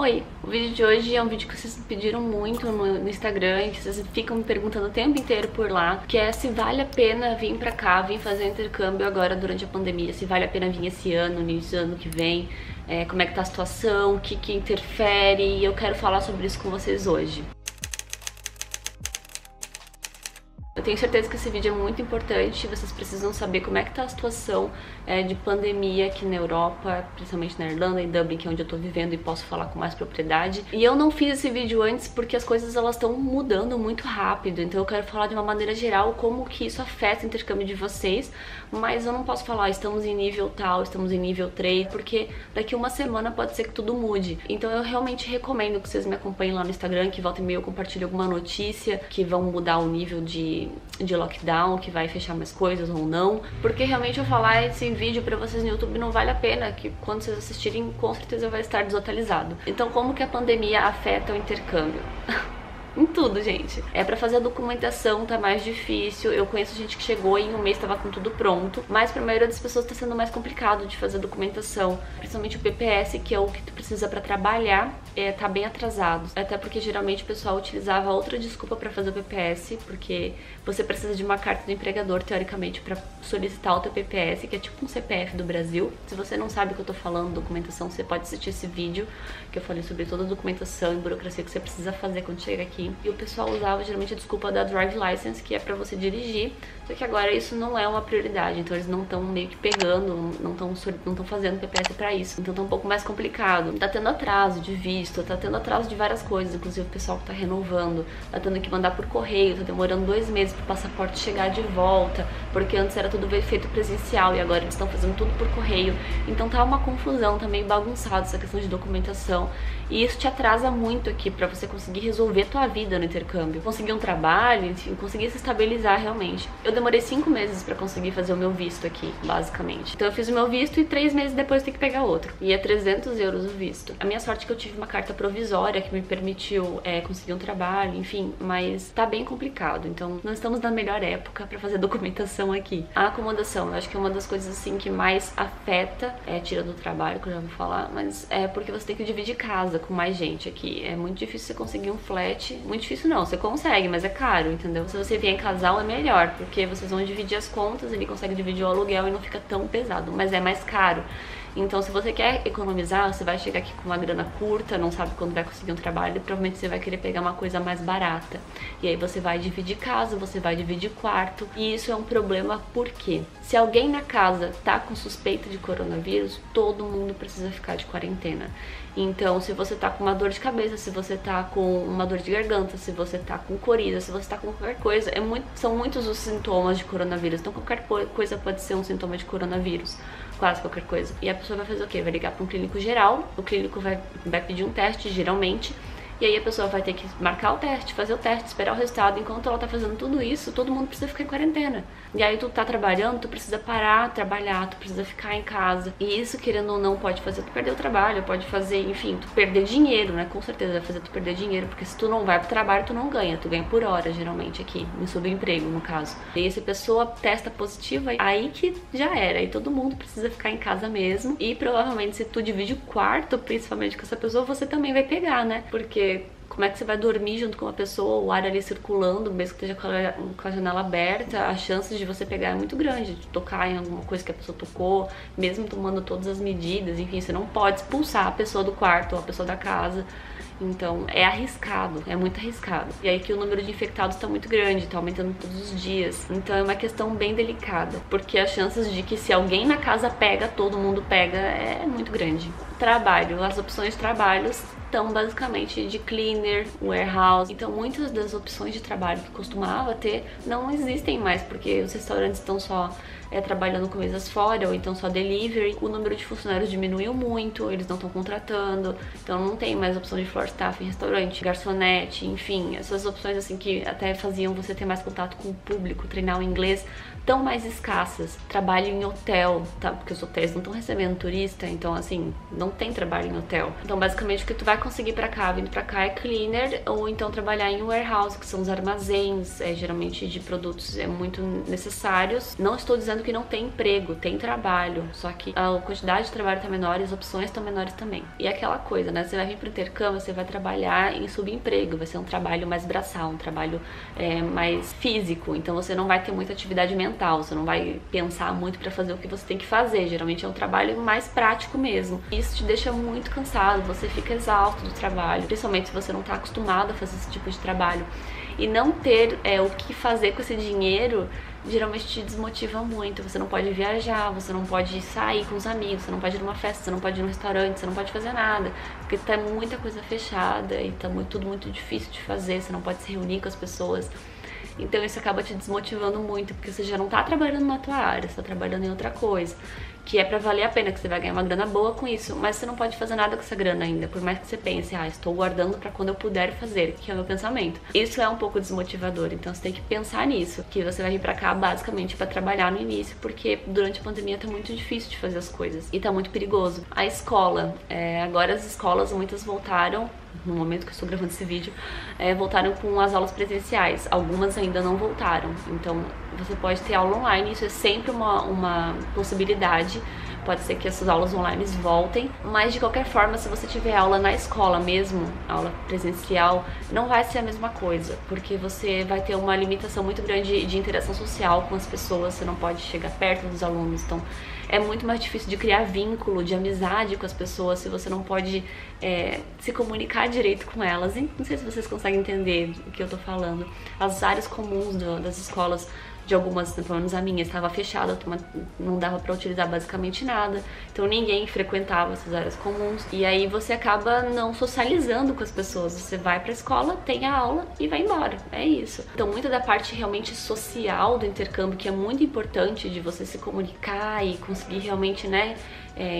Oi, o vídeo de hoje é um vídeo que vocês me pediram muito no Instagram, que vocês ficam me perguntando o tempo inteiro por lá, que é se vale a pena vir pra cá, vir fazer intercâmbio agora durante a pandemia, se vale a pena vir esse ano, no início do ano que vem, como é que tá a situação, o que interfere, e eu quero falar sobre isso com vocês hoje. Eu tenho certeza que esse vídeo é muito importante, vocês precisam saber como é que tá a situação de pandemia aqui na Europa, principalmente na Irlanda, em Dublin, que é onde eu tô vivendo e posso falar com mais propriedade. E eu não fiz esse vídeo antes porque as coisas elas estão mudando muito rápido, então eu quero falar de uma maneira geral como que isso afeta o intercâmbio de vocês, mas eu não posso falar estamos em nível tal, estamos em nível 3, porque daqui uma semana pode ser que tudo mude. Então eu realmente recomendo que vocês me acompanhem lá no Instagram, que volta e meia eu compartilho alguma notícia que vão mudar o nível de lockdown, que vai fechar mais coisas ou não, porque realmente eu falar esse vídeo pra vocês no YouTube não vale a pena, que quando vocês assistirem com certeza vai estar desatualizado. Então como que a pandemia afeta o intercâmbio? Em tudo, gente. Pra fazer a documentação tá mais difícil. Eu conheço gente que chegou e em um mês tava com tudo pronto, mas pra maioria das pessoas tá sendo mais complicado de fazer a documentação. Principalmente o PPS, que é o que tu precisa pra trabalhar, tá bem atrasado. Até porque geralmente o pessoal utilizava outra desculpa pra fazer o PPS, porque você precisa de uma carta do empregador, teoricamente, pra solicitar o teu PPS, que é tipo um CPF do Brasil. Se você não sabe o que eu tô falando, documentação, você pode assistir esse vídeo, que eu falei sobre toda a documentação e burocracia que você precisa fazer quando chegar aqui. E o pessoal usava geralmente a desculpa da Drive License, que é pra você dirigir, só que agora isso não é uma prioridade, então eles não estão meio que pegando, não estão fazendo PPS pra isso, então tá um pouco mais complicado. Tá tendo atraso de visto, tá tendo atraso de várias coisas, inclusive o pessoal que tá renovando, tá tendo que mandar por correio, tá demorando 2 meses pro passaporte chegar de volta, porque antes era tudo feito presencial e agora eles estão fazendo tudo por correio, então tá uma confusão, tá meio bagunçado essa questão de documentação, e isso te atrasa muito aqui pra você conseguir resolver tua vida no intercâmbio, conseguir um trabalho, enfim, conseguir se estabilizar realmente. Eu demorei 5 meses pra conseguir fazer o meu visto aqui, basicamente. Então eu fiz o meu visto e 3 meses depois tem que pegar outro. E é 300 euros o visto. A minha sorte é que eu tive uma carta provisória que me permitiu conseguir um trabalho, enfim, mas tá bem complicado. Então não estamos na melhor época pra fazer documentação aqui. A acomodação, eu acho que é uma das coisas assim que mais afeta, tirando o trabalho, que eu já vou falar, mas é porque você tem que dividir casa com mais gente aqui. É muito difícil você conseguir um flat. Muito difícil não, você consegue, mas é caro, entendeu? Se você vier em casal é melhor, porque vocês vão dividir as contas, ele consegue dividir o aluguel e não fica tão pesado, mas é mais caro. Então se você quer economizar, você vai chegar aqui com uma grana curta, não sabe quando vai conseguir um trabalho, e provavelmente você vai querer pegar uma coisa mais barata. E aí você vai dividir casa, você vai dividir quarto, e isso é um problema porque se alguém na casa tá com suspeita de coronavírus, todo mundo precisa ficar de quarentena. Então, se você tá com uma dor de cabeça, se você tá com uma dor de garganta, se você tá com coriza, se você tá com qualquer coisa, são muitos os sintomas de coronavírus. Então, qualquer coisa pode ser um sintoma de coronavírus, quase qualquer coisa. E a pessoa vai fazer o quê? Vai ligar para um clínico geral, o clínico vai pedir um teste, geralmente, e aí a pessoa vai ter que marcar o teste, fazer o teste, esperar o resultado. Enquanto ela tá fazendo tudo isso, todo mundo precisa ficar em quarentena. E aí tu tá trabalhando, tu precisa parar, trabalhar, tu precisa ficar em casa. E isso, querendo ou não, pode fazer tu perder o trabalho, pode fazer, enfim, tu perder dinheiro, né? Com certeza vai fazer tu perder dinheiro, porque se tu não vai pro trabalho, tu não ganha. Tu ganha por hora, geralmente, aqui, no subemprego, no caso. E aí se a pessoa testa positiva, aí que já era. Aí todo mundo precisa ficar em casa mesmo. E provavelmente se tu divide o quarto, principalmente com essa pessoa, você também vai pegar, né? Porque como é que você vai dormir junto com uma pessoa, o ar ali circulando, mesmo que esteja com a janela aberta, a chance de você pegar é muito grande, de tocar em alguma coisa que a pessoa tocou, mesmo tomando todas as medidas, enfim, você não pode expulsar a pessoa do quarto ou a pessoa da casa. Então é arriscado, é muito arriscado. E aí que o número de infectados tá muito grande, tá aumentando todos os dias. Então é uma questão bem delicada, porque as chances de que se alguém na casa pega, todo mundo pega, é muito grande. Trabalho, as opções de trabalhos estão basicamente de cleaner, warehouse. Então muitas das opções de trabalho que costumava ter não existem mais, porque os restaurantes estão só trabalhando com mesas fora, ou então só delivery. O número de funcionários diminuiu muito, eles não estão contratando, então não tem mais opção de floor staff em restaurante, garçonete, enfim, essas opções assim que até faziam você ter mais contato com o público, treinar o inglês, tão mais escassas. Trabalho em hotel, tá? Porque os hotéis não estão recebendo turista, então assim, não tem trabalho em hotel. Então basicamente o que tu vai conseguir pra cá, vindo pra cá, é cleaner, ou então trabalhar em warehouse, que são os armazéns, geralmente de produtos muito necessários. Não estou dizendo que não tem emprego, tem trabalho, só que a quantidade de trabalho tá menor e as opções estão menores também. E é aquela coisa, né? Você vai vir pro intercâmbio, você vai trabalhar em subemprego, vai ser um trabalho mais braçal, um trabalho mais físico, então você não vai ter muita atividade mental, você não vai pensar muito pra fazer o que você tem que fazer, geralmente é um trabalho mais prático mesmo. Isso te deixa muito cansado, você fica exausto do trabalho, principalmente se você não tá acostumado a fazer esse tipo de trabalho. E não ter o que fazer com esse dinheiro geralmente te desmotiva muito. Você não pode viajar, você não pode sair com os amigos, você não pode ir numa festa, você não pode ir num restaurante, você não pode fazer nada, porque tá muita coisa fechada e tá tudo muito difícil de fazer, você não pode se reunir com as pessoas. Então isso acaba te desmotivando muito, porque você já não tá trabalhando na tua área, você tá trabalhando em outra coisa, que é pra valer a pena, que você vai ganhar uma grana boa com isso, mas você não pode fazer nada com essa grana ainda, por mais que você pense, estou guardando pra quando eu puder fazer, que é o meu pensamento. Isso é um pouco desmotivador, então você tem que pensar nisso, que você vai vir pra cá basicamente pra trabalhar no início, porque durante a pandemia tá muito difícil de fazer as coisas e tá muito perigoso. A escola, agora as escolas muitas voltaram, no momento que eu estou gravando esse vídeo, voltaram com as aulas presenciais. Algumas ainda não voltaram, então você pode ter aula online, isso é sempre uma possibilidade. Pode ser que essas aulas online voltem, mas de qualquer forma, se você tiver aula na escola mesmo, aula presencial, não vai ser a mesma coisa, porque você vai ter uma limitação muito grande de interação social com as pessoas, você não pode chegar perto dos alunos, então é muito mais difícil de criar vínculo, de amizade com as pessoas, se você não pode se comunicar direito com elas. E não sei se vocês conseguem entender o que eu tô falando. As áreas comuns das escolas, de algumas, pelo menos a minha, estava fechada, não dava pra utilizar basicamente nada, então ninguém frequentava essas áreas comuns, e aí você acaba não socializando com as pessoas, você vai pra escola, tem a aula e vai embora, é isso. Então muita da parte realmente social do intercâmbio, que é muito importante, de você se comunicar e conseguir realmente, né,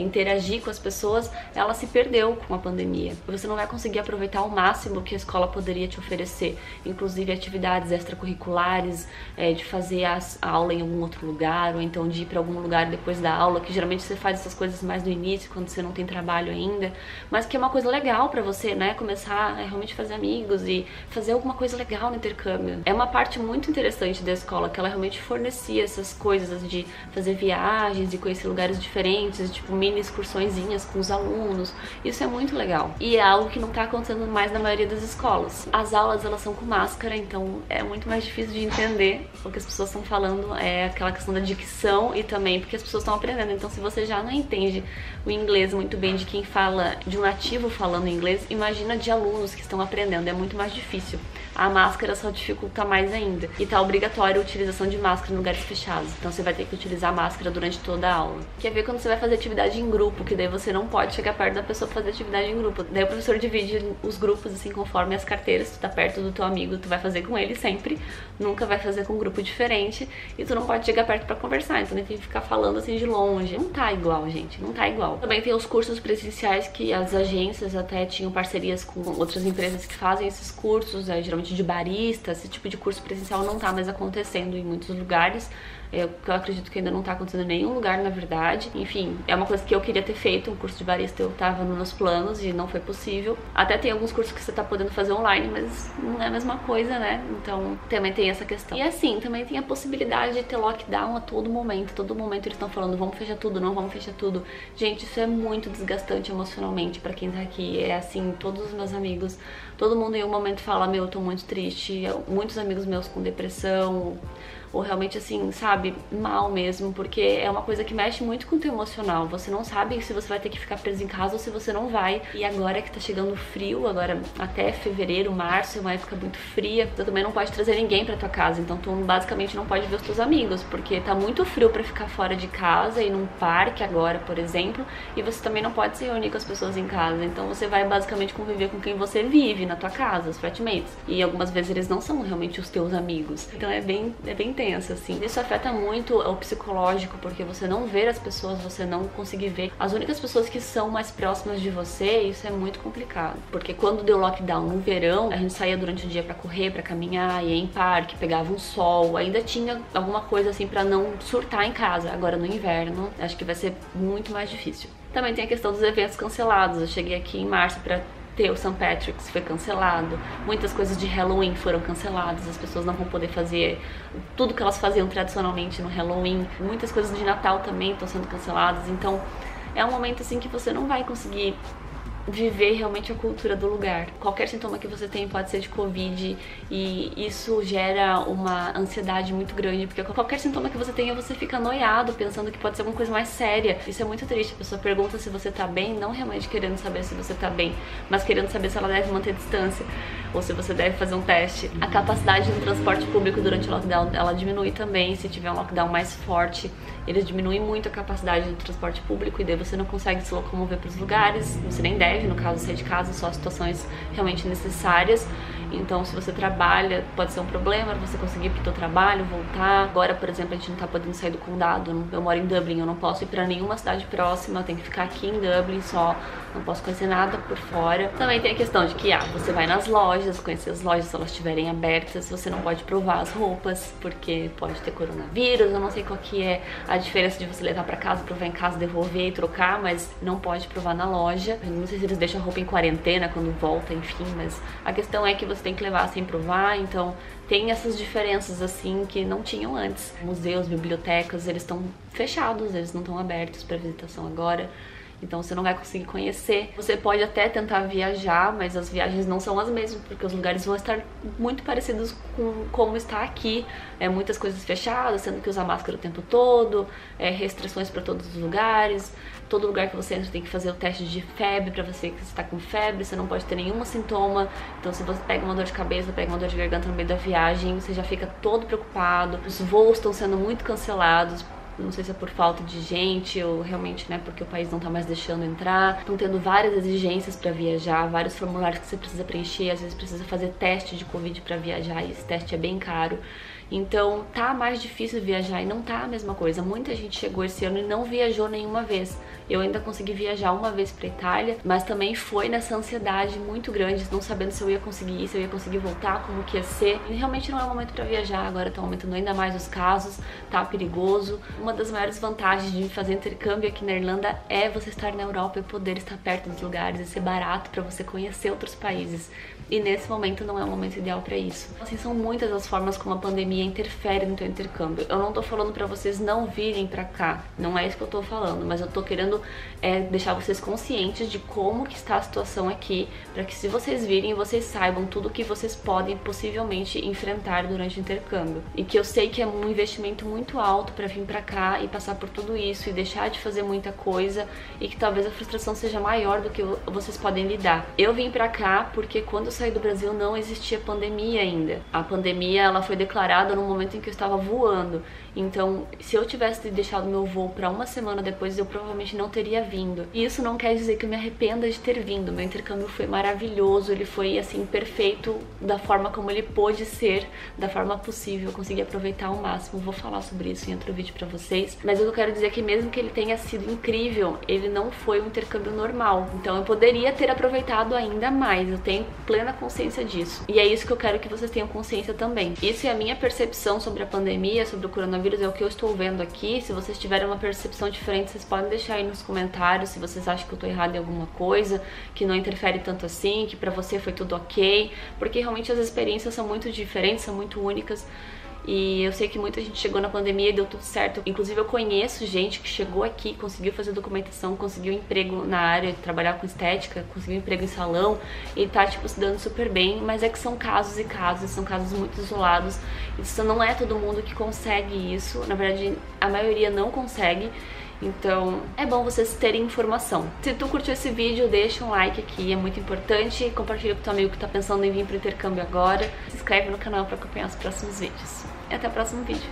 interagir com as pessoas, ela se perdeu com a pandemia. Você não vai conseguir aproveitar ao máximo o que a escola poderia te oferecer, inclusive atividades extracurriculares, de fazer a aula em algum outro lugar, ou então de ir para algum lugar depois da aula, que geralmente você faz essas coisas mais no início, quando você não tem trabalho ainda, mas que é uma coisa legal pra você, né, começar a realmente fazer amigos e fazer alguma coisa legal no intercâmbio. É uma parte muito interessante da escola, que ela realmente fornecia essas coisas de fazer viagens, de conhecer lugares diferentes, tipo mini excursõezinhas com os alunos. Isso é muito legal. E é algo que não tá acontecendo mais na maioria das escolas. As aulas, elas são com máscara, então é muito mais difícil de entender o que as pessoas estão falando, aquela questão da dicção, e também porque as pessoas estão aprendendo. Então se você já não entende o inglês muito bem de quem fala, de um nativo falando inglês, imagina de alunos que estão aprendendo, é muito mais difícil. A máscara só dificulta mais ainda. E tá obrigatória a utilização de máscara em lugares fechados, então você vai ter que utilizar a máscara durante toda a aula. Quer ver quando você vai fazer atividade em grupo, que daí você não pode chegar perto da pessoa pra fazer atividade em grupo. Daí o professor divide os grupos assim conforme as carteiras, tu tá perto do teu amigo, tu vai fazer com ele sempre, nunca vai fazer com um grupo diferente, e tu não pode chegar perto pra conversar, então tem que ficar falando assim de longe. Não tá igual, gente, não tá igual. Também tem os cursos presenciais, que as agências até tinham parcerias com outras empresas que fazem esses cursos, geralmente de barista. Esse tipo de curso presencial não tá mais acontecendo em muitos lugares. Eu acredito que ainda não tá acontecendo em nenhum lugar, na verdade. Enfim, é uma coisa que eu queria ter feito, um curso de barista eu tava nos meus planos e não foi possível. Até tem alguns cursos que você tá podendo fazer online, mas não é a mesma coisa, né? Então também tem essa questão. E assim, também tem a possibilidade de ter lockdown a todo momento eles estão falando, vamos fechar tudo, não vamos fechar tudo. Gente, isso é muito desgastante emocionalmente pra quem tá aqui. É assim, todos os meus amigos, todo mundo em um momento fala, meu, eu tô muito triste. Muitos amigos meus com depressão, ou realmente assim, sabe, mal mesmo, porque é uma coisa que mexe muito com o teu emocional. Você não sabe se você vai ter que ficar preso em casa ou se você não vai. E agora que tá chegando frio, agora até fevereiro, março, é uma época muito fria, tu também não pode trazer ninguém pra tua casa, então tu basicamente não pode ver os teus amigos, porque tá muito frio pra ficar fora de casa e num parque agora, por exemplo, e você também não pode se reunir com as pessoas em casa, então você vai basicamente conviver com quem você vive na tua casa, os flatmates, e algumas vezes eles não são realmente os teus amigos, então é bem intensa, assim. Isso afeta muito o psicológico, porque você não vê as pessoas, você não conseguir ver as únicas pessoas que são mais próximas de você. Isso é muito complicado, porque quando deu lockdown no verão, a gente saía durante o dia pra correr, pra caminhar, ia em parque, pegava um sol, ainda tinha alguma coisa assim pra não surtar em casa. Agora no inverno, acho que vai ser muito mais difícil. Também tem a questão dos eventos cancelados. Eu cheguei aqui em março pra ter o St. Patrick's, foi cancelado, muitas coisas de Halloween foram canceladas, as pessoas não vão poder fazer tudo que elas faziam tradicionalmente no Halloween, muitas coisas de Natal também estão sendo canceladas, então é um momento assim que você não vai conseguir viver realmente a cultura do lugar. Qualquer sintoma que você tem pode ser de Covid e isso gera uma ansiedade muito grande, porque qualquer sintoma que você tenha, você fica noiado, pensando que pode ser alguma coisa mais séria. Isso é muito triste. A pessoa pergunta se você tá bem, não realmente querendo saber se você tá bem, mas querendo saber se ela deve manter distância ou se você deve fazer um teste. A capacidade do transporte público durante o lockdown, ela diminui também. Se tiver um lockdown mais forte, eles diminuem muito a capacidade do transporte público e daí você não consegue se locomover para os lugares, você nem deve, no caso, sair de casa, só situações realmente necessárias. Então, se você trabalha, pode ser um problema você conseguir ir pro teu trabalho, voltar. Agora, por exemplo, a gente não tá podendo sair do condado. Eu moro em Dublin, eu não posso ir pra nenhuma cidade próxima, eu tenho que ficar aqui em Dublin só, não posso conhecer nada por fora. Também tem a questão de que, você vai nas lojas, conhecer as lojas se elas estiverem abertas, você não pode provar as roupas, porque pode ter coronavírus, eu não sei qual que é a diferença de você levar pra casa, provar em casa, devolver e trocar, mas não pode provar na loja. Eu não sei se eles deixam a roupa em quarentena quando volta, enfim, mas a questão é que você tem que levar sem provar, então tem essas diferenças assim que não tinham antes. Museus, bibliotecas, eles estão fechados, eles não estão abertos para visitação agora. Então você não vai conseguir conhecer. Você pode até tentar viajar, mas as viagens não são as mesmas, porque os lugares vão estar muito parecidos com como está aqui. Muitas coisas fechadas, sendo que usar máscara o tempo todo, restrições para todos os lugares. Todo lugar que você entra tem que fazer o teste de febre para você que está com febre, você não pode ter nenhum sintoma. Então se você pega uma dor de cabeça, pega uma dor de garganta no meio da viagem, você já fica todo preocupado. Os voos estão sendo muito cancelados. Não sei se é por falta de gente ou realmente, porque o país não tá mais deixando entrar. Estão tendo várias exigências para viajar, vários formulários que você precisa preencher, às vezes precisa fazer teste de Covid para viajar e esse teste é bem caro. Então tá mais difícil viajar e não tá a mesma coisa. Muita gente chegou esse ano e não viajou nenhuma vez. Eu ainda consegui viajar uma vez pra Itália, mas também foi nessa ansiedade muito grande, não sabendo se eu ia conseguir ir, se eu ia conseguir voltar, como que ia ser. E realmente não é o momento pra viajar, agora tá aumentando ainda mais os casos, tá perigoso. Uma das maiores vantagens de fazer intercâmbio aqui na Irlanda é você estar na Europa e poder estar perto dos lugares e ser barato pra você conhecer outros países. E nesse momento não é o momento ideal pra isso. Assim, são muitas as formas como a pandemia interfere no teu intercâmbio. Eu não tô falando pra vocês não virem pra cá, não é isso que eu tô falando, mas eu tô querendo deixar vocês conscientes de como que está a situação aqui, pra que se vocês virem, vocês saibam tudo que vocês podem possivelmente enfrentar durante o intercâmbio. E que eu sei que é um investimento muito alto pra vir pra cá e passar por tudo isso e deixar de fazer muita coisa e que talvez a frustração seja maior do que vocês podem lidar. Eu vim pra cá porque quando eu saí do Brasil não existia pandemia ainda. A pandemia ela foi declarada no momento em que eu estava voando. Então, se eu tivesse deixado meu voo para uma semana depois, eu provavelmente não teria vindo. E isso não quer dizer que eu me arrependa de ter vindo. Meu intercâmbio foi maravilhoso, ele foi assim perfeito da forma como ele pôde ser, da forma possível. Eu consegui aproveitar ao máximo. Vou falar sobre isso em outro vídeo para vocês. Mas eu quero dizer que mesmo que ele tenha sido incrível, ele não foi um intercâmbio normal. Então, eu poderia ter aproveitado ainda mais. Eu tenho plena consciência disso. E é isso que eu quero que vocês tenham consciência também. Isso é a minha percepção sobre a pandemia, sobre o coronavírus, é o que eu estou vendo aqui. Se vocês tiverem uma percepção diferente, vocês podem deixar aí nos comentários se vocês acham que eu tô errada em alguma coisa, que não interfere tanto assim, que pra você foi tudo ok, porque realmente as experiências são muito diferentes, são muito únicas. E eu sei que muita gente chegou na pandemia e deu tudo certo. Inclusive eu conheço gente que chegou aqui, conseguiu fazer documentação, conseguiu emprego na área de trabalhar com estética, conseguiu emprego em salão e tá se dando super bem, mas é que são casos e casos, são casos muito isolados. Isso não é todo mundo que consegue isso, na verdade a maioria não consegue. Então é bom vocês terem informação. Se tu curtiu esse vídeo, deixa um like aqui, é muito importante. Compartilha com teu amigo que tá pensando em vir pro intercâmbio agora. Se inscreve no canal para acompanhar os próximos vídeos. E até o próximo vídeo.